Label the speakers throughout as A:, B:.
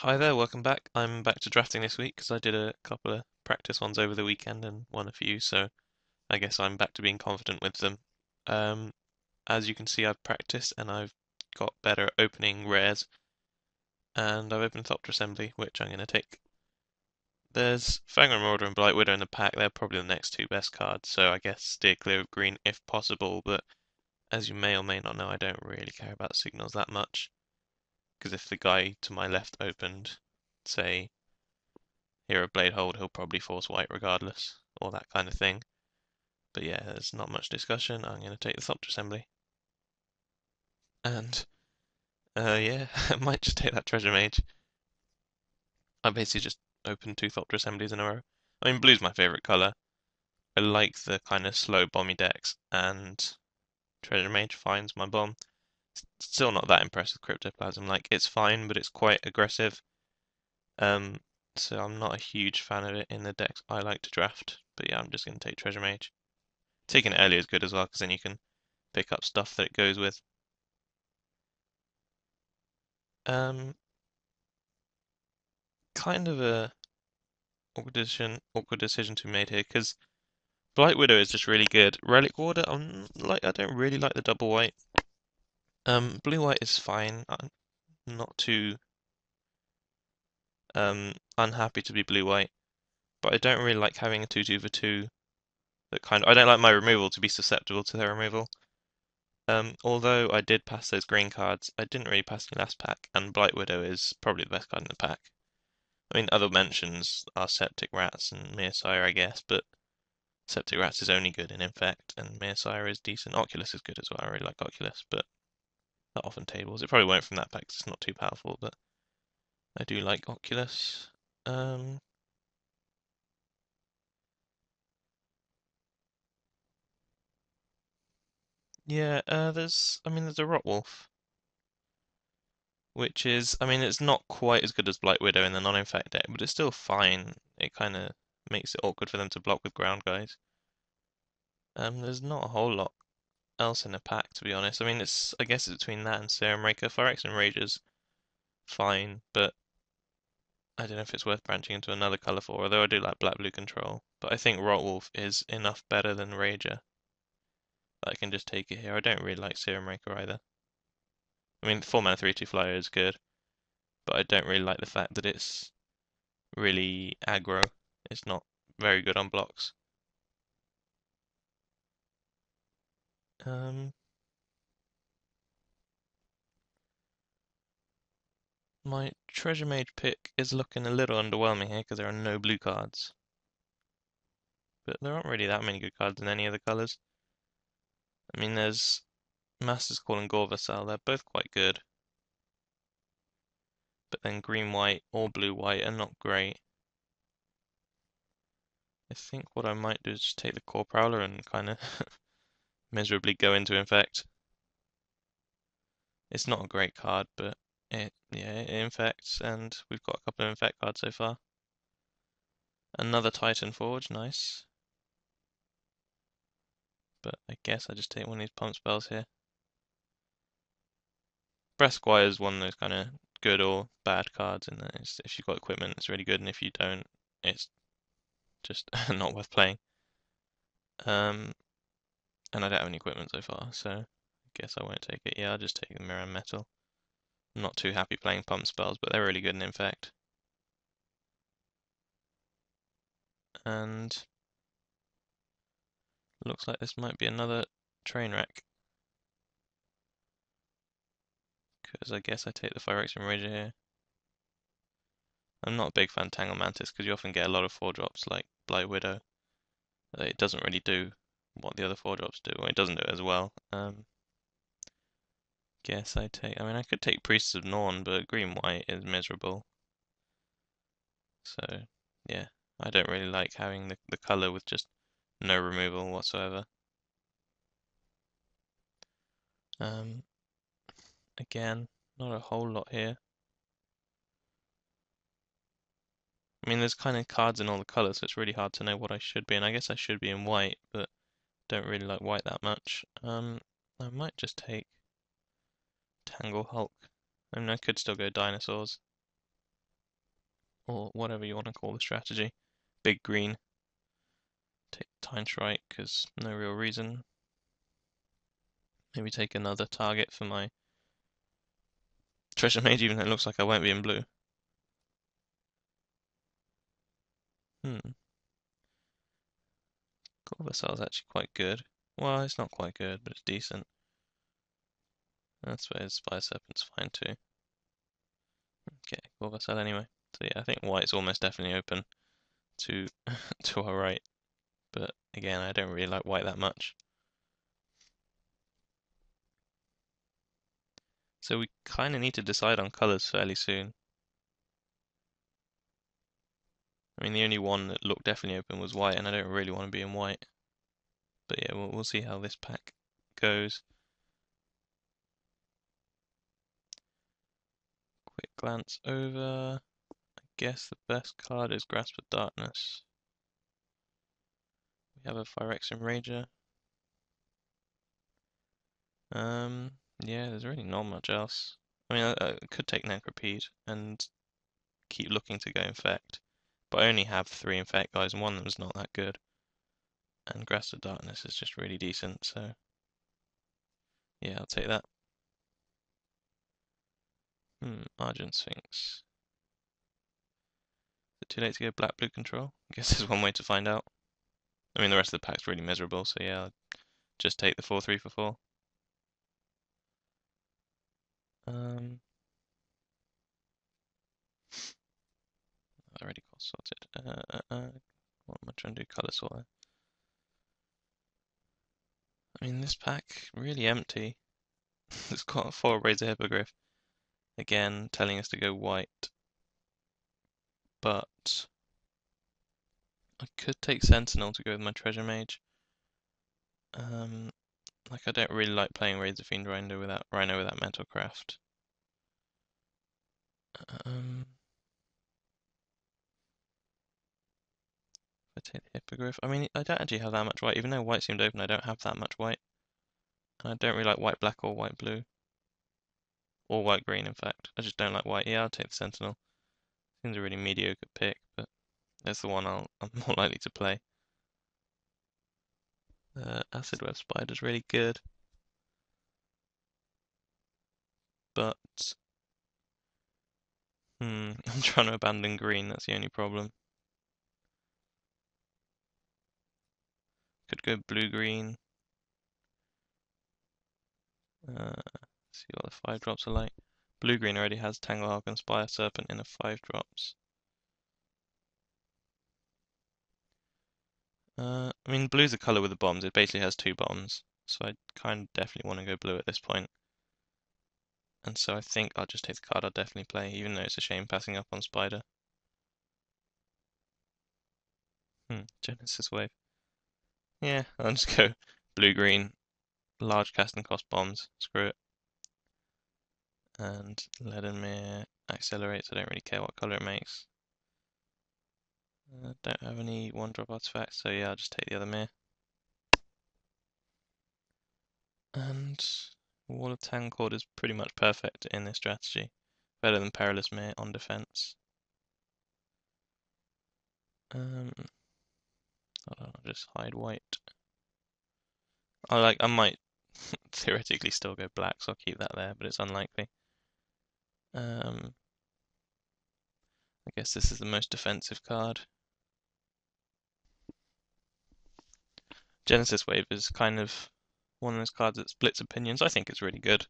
A: Hi there, welcome back. I'm back to drafting this week because I did a couple of practice ones over the weekend and won a few, so I guess I'm back to being confident with them. Um, as you can see, I've practiced and I've got better at opening rares, and I've opened Thopter Assembly, which I'm going to take. There's Fangren Marauder and Blight Widow in the pack. They're probably the next two best cards, so I guess steer clear of green if possible, but as you may or may not know, I don't really care about signals that much, because if the guy to my left opened, say, Hero Blade Hold, he'll probably force white regardless, or that kind of thing. But yeah, there's not much discussion. I'm going to take the Thopter Assembly. And, yeah, I might just take that Treasure Mage. I basically just opened two Thopter Assemblies in a row. I mean, blue's my favorite color. I like the kind of slow bomby decks, and Treasure Mage finds my bomb. Still not that impressed with Cryptoplasm. Like, it's fine, but it's quite aggressive. Um, so I'm not a huge fan of it in the decks I like to draft. But yeah, I'm just going to take Treasure Mage. Taking it early is good as well, because then you can pick up stuff that it goes with. Um, kind of a awkward decision to be made here, because Blight Widow is just really good. Relic Warder, I don't really like the double white. Blue white is fine. I'm not too unhappy to be blue white, but I don't really like having a 2/2 for 2 that I don't like my removal to be susceptible to their removal. Although I did pass those green cards, I didn't really pass the last pack, and Blight Widow is probably the best card in the pack. I mean, other mentions are Septic Rats and Mearsire, I guess, but Septic Rats is only good in Infect, and Mearsire is decent. Oculus is good as well. I really like Oculus, but that often tables. It probably won't from that pack 'cause it's not too powerful, but I do like Oculus. Um, yeah, there's a Rotwolf, which is, I mean, it's not quite as good as Blight Widow in the non-infect deck, but it's still fine. It kind of makes it awkward for them to block with ground guys. There's not a whole lot else in the pack, to be honest. I mean, I guess it's between that and Serum Raker. Phyrexian Rage is fine, but I don't know if it's worth branching into another colour for, although I do like black-blue control. But I think Rotwolf is enough better than Rager that I can just take it here. I don't really like Serum Raker either. I mean, 4 mana 3/2 flyer is good, but I don't really like the fact that it's really aggro. It's not very good on blocks. Um, my Treasure Mage pick is looking a little underwhelming here because there are no blue cards. But there aren't really that many good cards in any of the colours. I mean, there's Master's Call and Gore Vassal, they're both quite good. But then green-white or blue-white are not great. I think what I might do is just take the Core Prowler and kind of miserably go into Infect. It's not a great card, but it infects, and we've got a couple of Infect cards so far. Another Titan Forge, nice. But I guess I just take one of these pump spells here. Breath Squire is one of those kind of good or bad cards, and if you've got equipment, it's really good, and if you don't, it's just not worth playing. And I don't have any equipment so far, so I guess I won't take it. Yeah, I'll just take the Mirror Metal. I'm not too happy playing pump spells, but they're really good in Infect. And looks like this might be another train wreck. Because I guess I take the Phyrexian Rager here. I'm not a big fan of Tangle Mantis because you often get a lot of 4-drops like Blight Widow. It doesn't really do what the other 4-drops do, or it doesn't do it as well. Guess I mean, I could take Priests of Norn, but green-white is miserable. So, yeah, I don't really like having the color with just no removal whatsoever. Um, Again, not a whole lot here. I mean, there's kind of cards in all the colors, so it's really hard to know what I should be, and I guess I should be in white, but don't really like white that much. I might just take Tangle Hulk. I mean, I could still go dinosaurs. or whatever you want to call the strategy. Big green. Take Time Strike, because no real reason. Maybe take another target for my Treasure Mage, even though it looks like I won't be in blue. Corvuscle's actually quite good. Well, it's not quite good, but it's decent. That's why Spire Serpent's fine too. Okay, Corvuscle anyway. So yeah, I think white's almost definitely open to to our right. But again, I don't really like white that much. So we kind of need to decide on colours fairly soon. I mean, the only one that looked definitely open was white, and I don't really want to be in white. But yeah, we'll see how this pack goes. Quick glance over. I guess the best card is Grasp of Darkness. We have a Phyrexian Rager. Yeah, there's really not much else. I mean, I could take Necropede and keep looking to go Infect, but I only have 3 Infect guys, and one of them's not that good. And Grasp of Darkness is just really decent, so yeah, I'll take that. Argent Sphinx. Is it too late to go black-blue control? I guess there's one way to find out. I mean, the rest of the pack's really miserable, so yeah, I'll just take the 4-3 for 4. I already got sorted. What am I trying to do? Color sort. I mean, this pack really empty. It's got 4 Razor Hippogriff. Again, telling us to go white. But I could take Sentinel to go with my Treasure Mage. Like I don't really like playing Razor Fiend Rhino without Metalcraft. If I take the Hippogriff, I mean I don't actually have that much white. Even though white seemed open, I don't have that much white. And I don't really like white black or white blue. Or white green, in fact. I just don't like white. Yeah, I'll take the Sentinel. Seems a really mediocre pick, but that's the one I'm more likely to play. Acid Web Spider's really good. But I'm trying to abandon green, that's the only problem. Could go blue-green. See what the 5-drops are like. Blue-green already has Tanglehark and Spire Serpent in a 5-drops. I mean, blue's the color with the bombs. It basically has 2 bombs. So I kind of definitely want to go blue at this point. And so I think I'll just take the card I'll definitely play, even though it's a shame passing up on Spider. Genesis Wave. Yeah, I'll just go blue-green, large casting cost bombs. Screw it. And Ledinmere accelerates. I don't really care what color it makes. Don't have any 1-drop artifacts, so yeah, I'll just take the other mirror. And Wall of Tancord is pretty much perfect in this strategy. Better than Perilous Mirror on defense. Hold on, I'll just hide white. I might theoretically still go black, so I'll keep that there, but it's unlikely. I guess this is the most defensive card. Genesis Wave is kind of one of those cards that splits opinions. I think it's really good.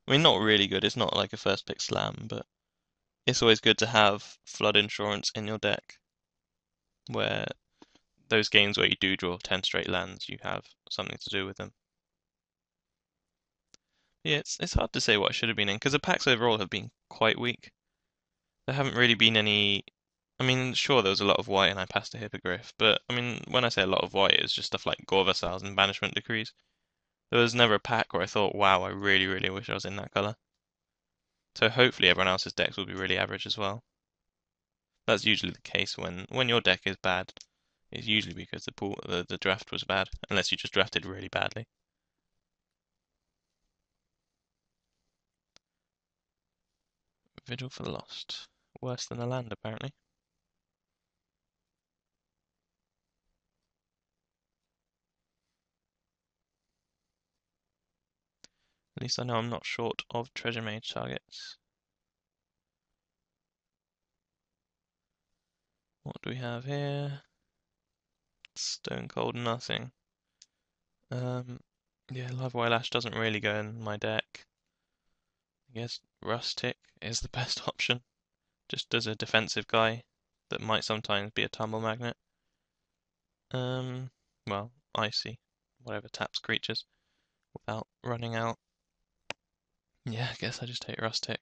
A: I mean, not really good. It's not like a first pick slam, but it's always good to have Flood Insurance in your deck, where those games where you do draw 10 straight lands, you have something to do with them. Yeah, it's hard to say what I should have been in, because the packs overall have been quite weak. There haven't really been any. I mean, sure, there was a lot of white and I passed a Hippogriff, but I mean, when I say a lot of white, it's just stuff like Gorvassals and Banishment Decrees. There was never a pack where I thought, wow, I really, really wish I was in that color. So hopefully everyone else's decks will be really average as well. That's usually the case when your deck is bad. It's usually because the draft was bad, unless you just drafted really badly. Vigil for the Lost. worse than a land, apparently. At least I know I'm not short of treasure mage targets. What do we have here? Stone cold nothing. Yeah, Live Wire Lash doesn't really go in my deck. I guess Rustic is the best option, just as a defensive guy that might sometimes be a tumble magnet. Well, Icy, whatever taps creatures without running out. Yeah, I guess I just take Rustic.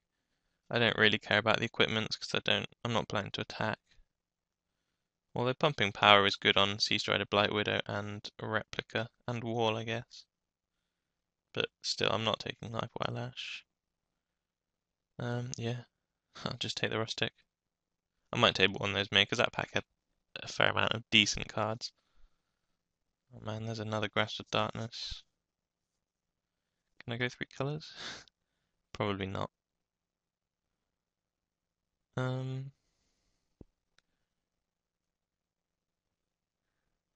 A: I don't really care about the equipments because I'm not planning to attack. Although pumping power is good on Sea Strider, Blight Widow, and Replica, and Wall, I guess. But still, I'm not taking Live Wire Lash. Yeah, I'll just take the Rustic. I might table one of those because that pack had a fair amount of decent cards. Oh man, there's another Grasp of Darkness. Can I go 3 colours? Probably not.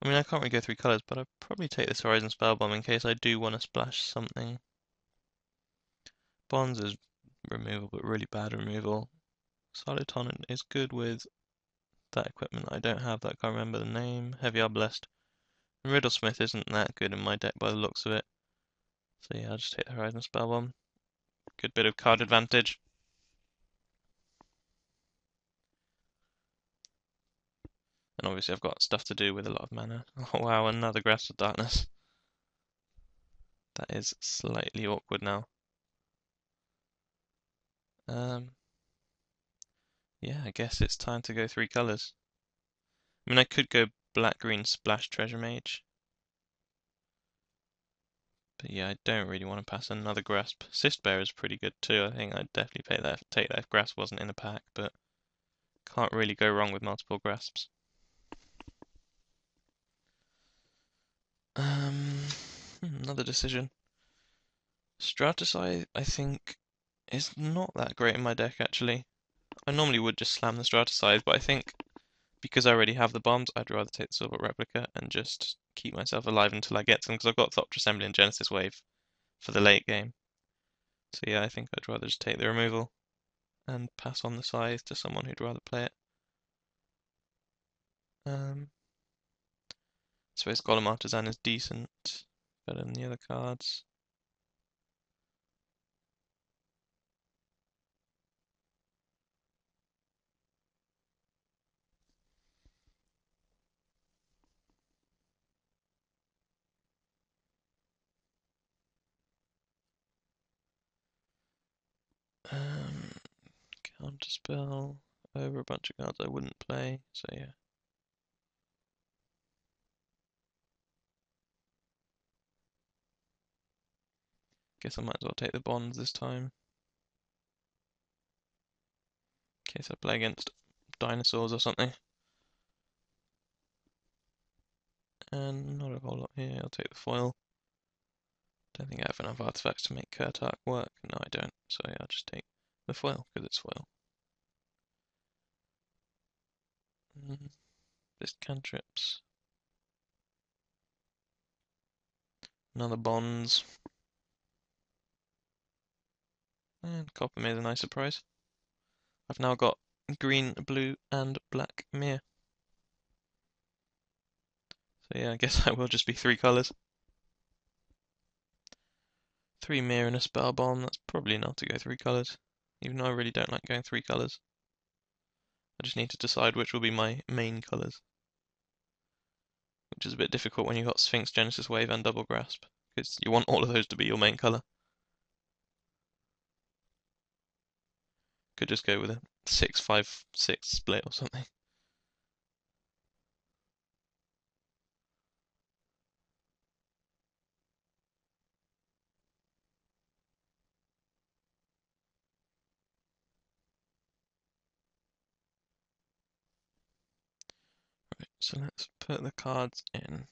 A: I mean, I can't really go 3 colours, but I'd probably take this Horizon Spellbomb in case I do want to splash something. Bonds is removal, but really bad removal. Saluton is good with that equipment I don't have that I can't remember the name. Heavy Arbalest. And Riddlesmith isn't that good in my deck by the looks of it. So yeah, I'll just take the Horizon Spellbomb. Good bit of card advantage. And obviously I've got stuff to do with a lot of mana. Oh wow, another Grasp of Darkness. That is slightly awkward now. Yeah, I guess it's time to go 3 colours. I mean, I could go black-green splash treasure mage. But yeah, I don't really want to pass another grasp. Cyst Bear is pretty good too. I think I'd definitely take that if grasp wasn't in a pack, but can't really go wrong with multiple grasps. Another decision. Straticide, I think, is not that great in my deck actually. I normally would just slam the Straticide, but I think because I already have the bombs, I'd rather take the Silver Replica and just keep myself alive until I get them, because I've got Thopter Assembly and Genesis Wave for the late game. So yeah, I think I'd rather just take the removal and pass on the Scythe to someone who'd rather play it. I suppose Golem Artisan is decent, better than the other cards. Counterspell over a bunch of cards I wouldn't play, so yeah. Guess I might as well take the bonds this time. In case I play against dinosaurs or something. And not a whole lot here, I'll take the foil. Don't think I have enough artifacts to make Kurtark work. No, I don't, so yeah, I'll just take the foil, because it's foil. This cantrips. Another bonds. And copper made a nice surprise. I've now got green, blue, and black mirror. So yeah, I guess I will just be 3 colours. 3 mirror and a spell bomb, that's probably enough to go 3 colours. Even though I really don't like going 3 colours. I just need to decide which will be my main colours. Which is a bit difficult when you've got Sphinx, Genesis Wave, and Double Grasp. Because you want all of those to be your main colour. Could just go with a 6-5-6 split or something. Right, so let's put the cards in.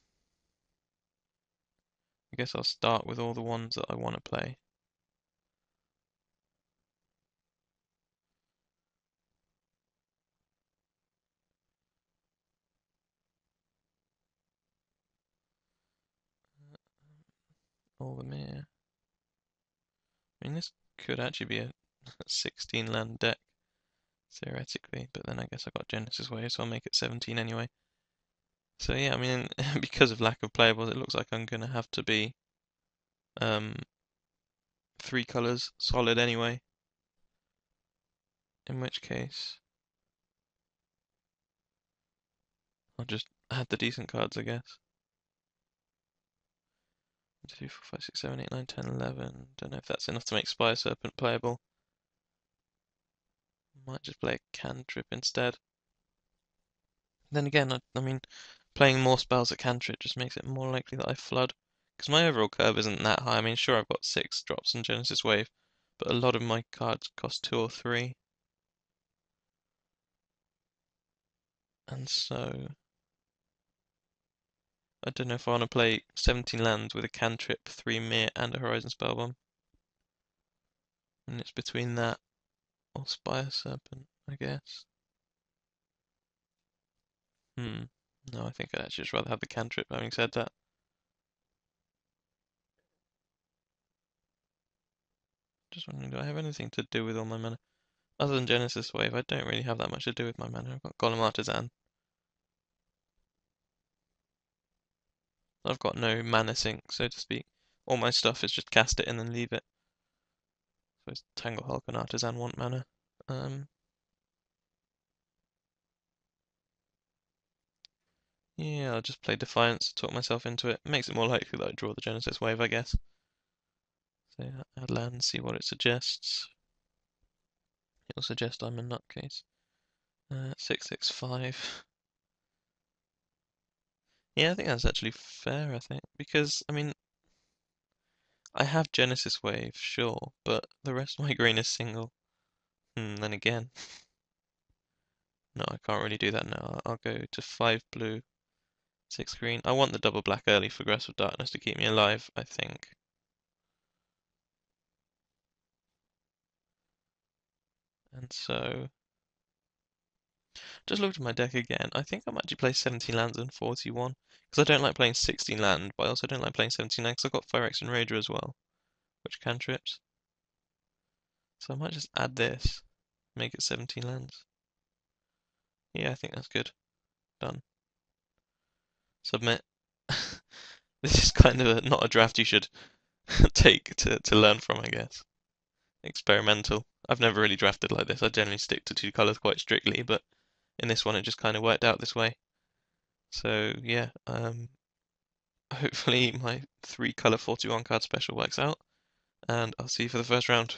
A: I guess I'll start with all the ones that I want to play. All the mere. I mean, this could actually be a 16 land deck, theoretically, but then I guess I got Genesis Wave, so I'll make it 17 anyway. So yeah, I mean, because of lack of playables, it looks like I'm gonna have to be um, 3 colors solid anyway. In which case, I'll just add the decent cards, I guess. 1, 2, 3, 4, 5, 6, 7, 8, 9, 10, 11. Don't know if that's enough to make Spire Serpent playable. Might just play a cantrip instead. Then again, I mean, playing more spells at cantrip just makes it more likely that I flood. Because my overall curve isn't that high. I mean, sure, I've got 6 drops in Genesis Wave, but a lot of my cards cost 2 or 3. And so, I don't know if I want to play 17 lands with a cantrip, 3 Mir, and a Horizon Spellbomb. And it's between that or Spire Serpent, I guess. No, I think I'd actually just rather have the cantrip, having said that. Just wondering, do I have anything to do with all my mana? Other than Genesis Wave, I don't really have that much to do with my mana. I've got Golem Artisan. I've got no mana sink, so to speak. All my stuff is just cast it and then leave it. So it's Tanglehulk and Artisan want mana. Yeah, I'll just play Defiance, talk myself into it. Makes it more likely that I draw the Genesis Wave, I guess. So yeah, add land, see what it suggests. It'll suggest I'm a nutcase. 665. Yeah, I think that's actually fair, I think. Because, I mean, I have Genesis Wave, sure, but the rest of my green is single. Then again. No, I can't really do that now. I'll go to 5 blue, 6 green. I want the double black early for Grasp of Darkness to keep me alive, I think. And so, just looked at my deck again. I think I might actually play 17 lands and 41. Because I don't like playing 16 land, but I also don't like playing 17 land because I've got Phyrex and Rager as well, which cantrips. So I might just add this, make it 17 lands. Yeah, I think that's good. Done. Submit. This is kind of not a draft you should take to learn from, I guess. Experimental. I've never really drafted like this. I generally stick to 2 colors quite strictly, but in this one it just kind of worked out this way. So yeah, hopefully my 3 color 41 card special works out, and I'll see you for the first round.